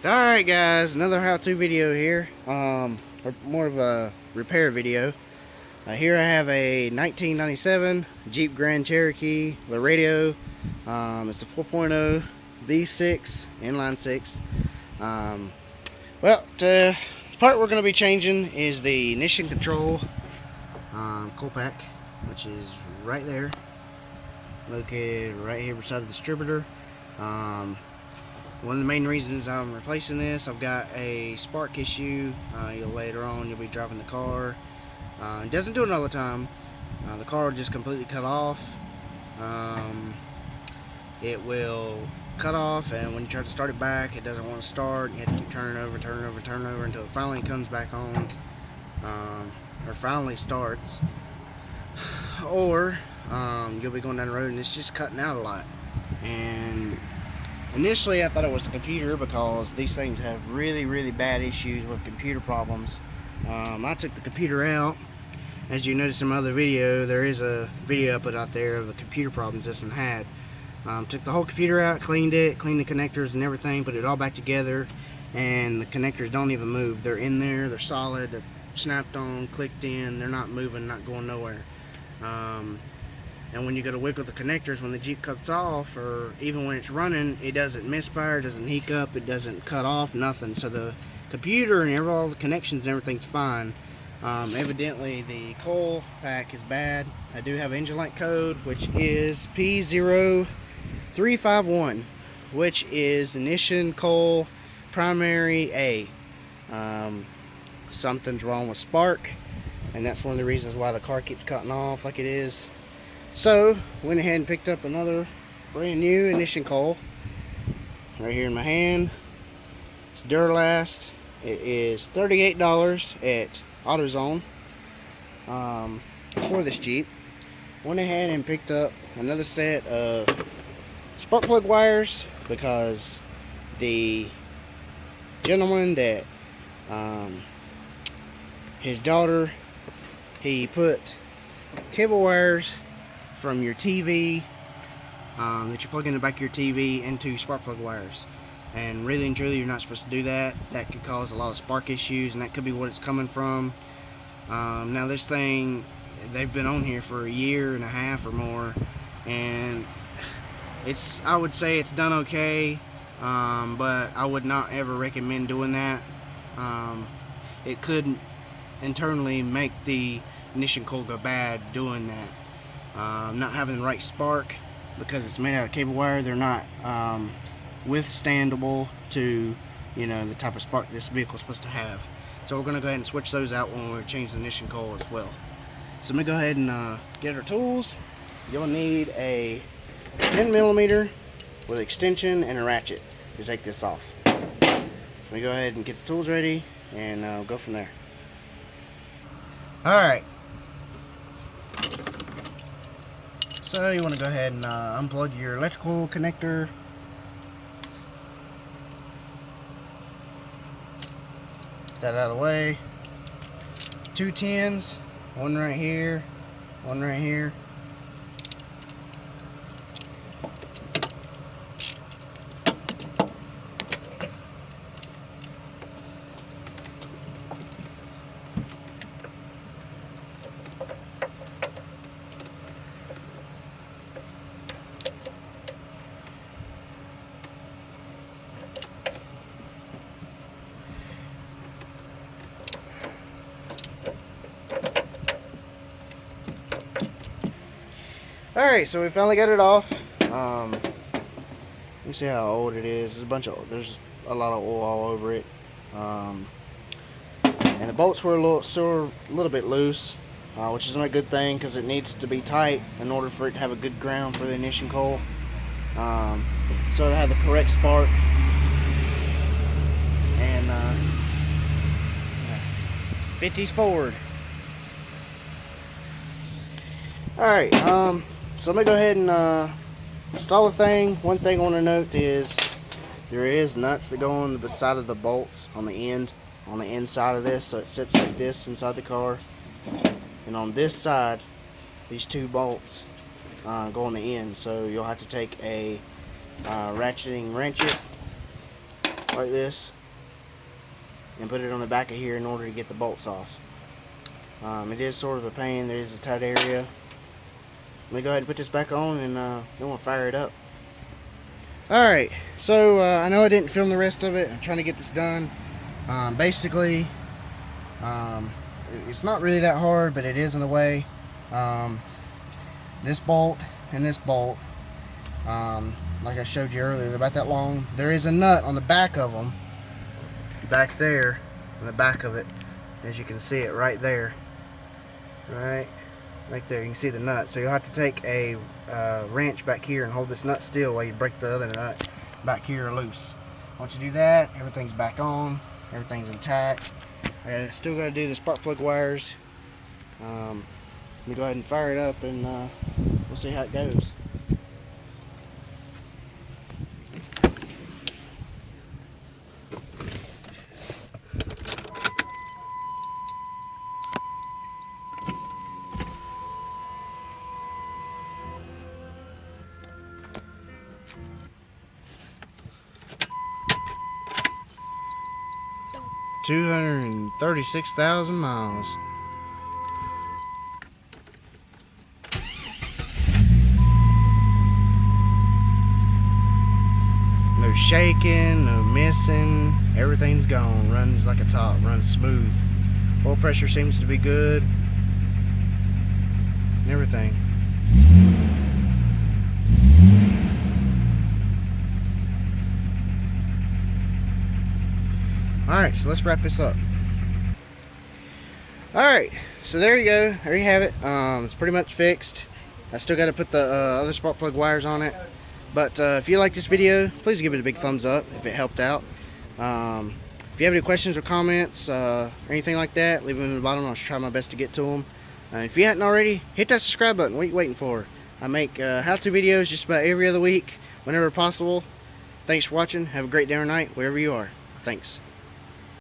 Alright guys, another how-to video here, more of a repair video. Here I have a 1997 Jeep Grand Cherokee Laredo. It's a 4.0 V6, inline 6. The part we're going to be changing is the ignition control coil pack, which is right there, located right here beside the distributor. One of the main reasons I'm replacing this, I've got a spark issue. Later on you'll be driving the car. It doesn't do it all the time. The car will just completely cut off. It will cut off, and when you try to start it back, it doesn't want to start. You have to keep turning over until it finally comes back on, or finally starts. Or you'll be going down the road and it's just cutting out a lot. And initially I thought it was the computer, because these things have really bad issues with computer problems. I took the computer out. As you noticed in my other video, there is a video I put out there of the computer problems this one had. Took the whole computer out, cleaned the connectors and everything, put it all back together, and the connectors don't even move. They're in there, they're solid, they're snapped on, clicked in, they're not moving, not going nowhere. And when you go to wiggle the connectors, when the Jeep cuts off, or even when it's running, it doesn't misfire, it doesn't hiccup, it doesn't cut off, nothing. So the computer and all the connections and everything's fine. Evidently the coil pack is bad. I do have engine light code, which is P0351, which is ignition coil primary A. Something's wrong with spark, and that's one of the reasons why the car keeps cutting off like it is. So went ahead and picked up another brand new ignition coil right here in my hand. It's Duralast. It is $38 at AutoZone for this Jeep. Went ahead and picked up another set of spark plug wires, because the gentleman that his daughter, he put cable wires from your TV that you plug in the back of your TV into spark plug wires, and really and truly you're not supposed to do that. That could cause a lot of spark issues, and that could be what it's coming from. Now this thing, they've been on here for a year and a half or more, and I would say it's done okay, but I would not ever recommend doing that. It could internally make the ignition coil go bad doing that. Not having the right spark, because it's made out of cable wire, they're not withstandable to the type of spark this vehicle is supposed to have. So we're going to go ahead and switch those out when we change the ignition coil as well. So let me go ahead and get our tools. You'll need a 10mm with extension and a ratchet to take this off. So let me go ahead and get the tools ready, and we'll go from there. Alright, so you want to go ahead and unplug your electrical connector. Get that out of the way. 2 10s, one right here, one right here. Alright, so we finally got it off. Let me see how old it is. There's a lot of oil all over it. And the bolts were a little bit loose, which is not a good thing, because it needs to be tight in order for it to have a good ground for the ignition coil. So to have the correct spark. And 50s forward. Alright, so I'm going to go ahead and install the thing. One thing I want to note is there is nuts that go on the side of the bolts on the inside of this, so it sits like this inside the car. And on this side, these 2 bolts go on the end, so you'll have to take a ratcheting wrench it like this and put it on the back of here in order to get the bolts off. It is sort of a pain. There is a tight area. Let me go ahead and put this back on, and then we'll fire it up. Alright, so I know I didn't film the rest of it. I'm trying to get this done. Basically, it's not really that hard, but it is in the way. This bolt and this bolt, like I showed you earlier, they're about that long. There is a nut on the back of them, back there, on the back of it, as you can see it right there. Right there, you can see the nut. So you'll have to take a wrench back here and hold this nut still while you break the other nut back here loose. Once you do that, everything's back on, everything's intact. I still got to do the spark plug wires. Let me go ahead and fire it up, and we'll see how it goes. $236,000 miles. No shaking, no missing. Everything's gone. Runs like a top. Runs smooth. Oil pressure seems to be good. And everything. Alright, so let's wrap this up. Alright, so there you go. There you have it. It's pretty much fixed. I still got to put the other spark plug wires on it. But if you like this video, please give it a big thumbs up if it helped out. If you have any questions or comments or anything like that, leave them in the bottom. I'll try my best to get to them. If you hadn't already, hit that subscribe button. What are you waiting for? I make how-to videos just about every other week, whenever possible. Thanks for watching. Have a great day or night, wherever you are. Thanks.